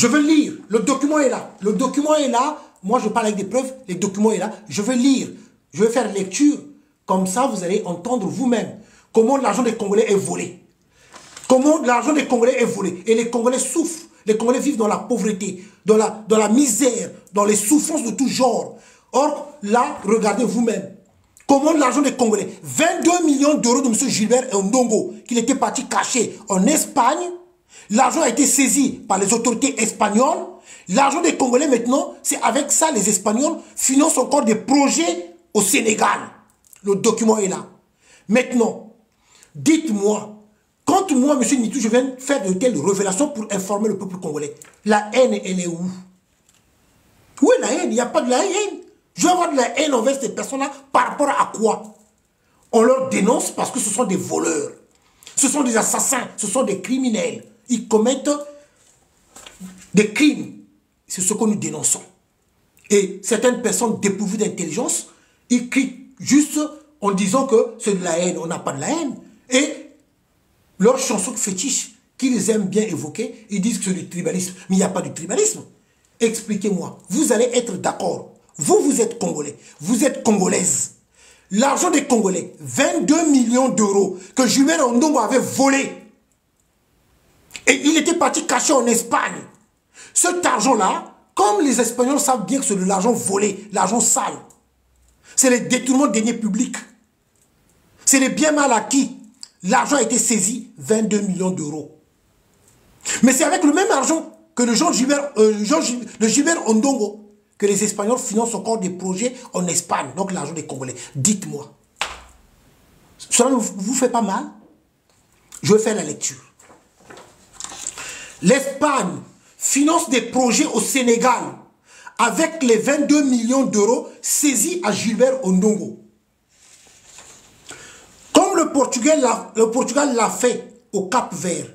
Je veux lire. Le document est là. Le document est là. Moi, je parle avec des preuves. Le document est là. Je veux lire. Je veux faire lecture. Comme ça, vous allez entendre vous-même comment l'argent des Congolais est volé. Comment l'argent des Congolais est volé. Et les Congolais souffrent. Les Congolais vivent dans la pauvreté, dans la misère, dans les souffrances de tout genre. Or, là, regardez vous-même. Comment l'argent des Congolais, 22 millions d'euros de M. Gilbert Ondongo, qu'il était parti cacher en Espagne, l'argent a été saisi par les autorités espagnoles. L'argent des Congolais maintenant, c'est avec ça les Espagnols financent encore des projets au Sénégal. Le document est là. Maintenant, dites-moi, quand moi, M. Nitou, je viens faire de telles révélations pour informer le peuple congolais, la haine, elle est où? Où est la haine? Il n'y a pas de la haine. Je vais avoir de la haine envers ces personnes-là par rapport à quoi? On leur dénonce parce que ce sont des voleurs. Ce sont des assassins, ce sont des criminels. Ils commettent des crimes. C'est ce que nous dénonçons. Et certaines personnes dépourvues d'intelligence, ils crient juste en disant que c'est de la haine. On n'a pas de la haine. Et leur chanson fétiche, qu'ils aiment bien évoquer, ils disent que c'est du tribalisme. Mais il n'y a pas de tribalisme. Expliquez-moi. Vous allez être d'accord. Vous, vous êtes Congolais. Vous êtes Congolaise. L'argent des Congolais, 22 millions d'euros que Gilbert Ondongo avait volé. Et il était parti cacher en Espagne. Cet argent-là, comme les Espagnols savent bien que c'est de l'argent volé, l'argent sale, c'est les détournements de deniers publics. C'est les biens mal acquis. L'argent a été saisi, 22 millions d'euros. Mais c'est avec le même argent que le Gilbert Ondongo que les Espagnols financent encore des projets en Espagne, donc l'argent des Congolais. Dites-moi, cela ne vous fait pas mal? Je vais faire la lecture. L'Espagne finance des projets au Sénégal avec les 22 millions d'euros saisis à Gilbert Ondongo. Comme le Portugal l'a fait au Cap-Vert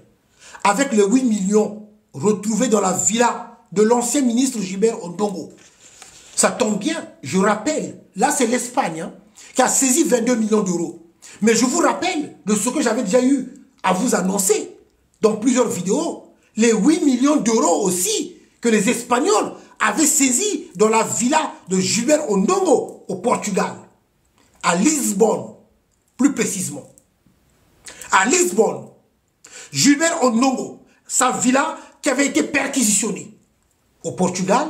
avec les 8 millions retrouvés dans la villa de l'ancien ministre Gilbert Ondongo. Ça tombe bien, je rappelle, là c'est l'Espagne hein, qui a saisi 22 millions d'euros. Mais je vous rappelle de ce que j'avais déjà eu à vous annoncer dans plusieurs vidéos, les 8 millions d'euros aussi que les Espagnols avaient saisi dans la villa de Gilbert Ondongo au Portugal, à Lisbonne, plus précisément. À Lisbonne, Gilbert Ondongo, sa villa qui avait été perquisitionnée au Portugal,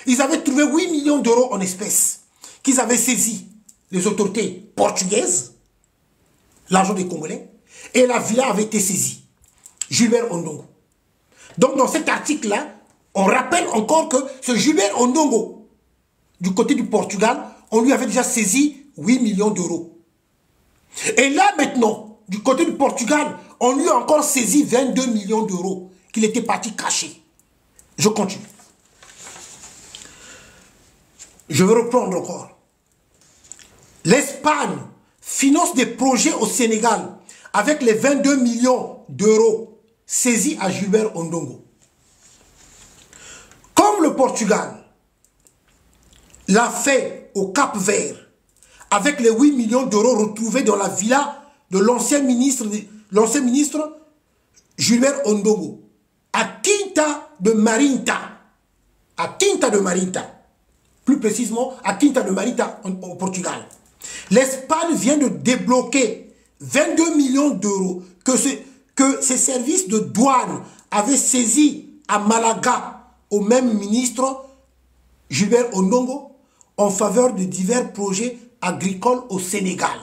ils avaient trouvé 8 millions d'euros en espèces qu'ils avaient saisi, les autorités portugaises, l'argent des Congolais, et la villa avait été saisie. Gilbert Ondongo. Donc dans cet article-là, on rappelle encore que ce Gilbert Ondongo, du côté du Portugal, on lui avait déjà saisi 8 millions d'euros. Et là maintenant, du côté du Portugal, on lui a encore saisi 22 millions d'euros qu'il était parti cacher. Je continue. Je vais reprendre encore. L'Espagne finance des projets au Sénégal avec les 22 millions d'euros saisis à Gilbert Ondongo. Comme le Portugal l'a fait au Cap-Vert avec les 8 millions d'euros retrouvés dans la villa de l'ancien ministre Gilbert Ondongo à Quinta de Marinta. À Quinta de Marinta. Plus précisément à Quinta de Marinta au Portugal. L'Espagne vient de débloquer 22 millions d'euros que ses services de douane avaient saisi à Malaga au même ministre Gilbert Ondongo en faveur de divers projets agricoles au Sénégal.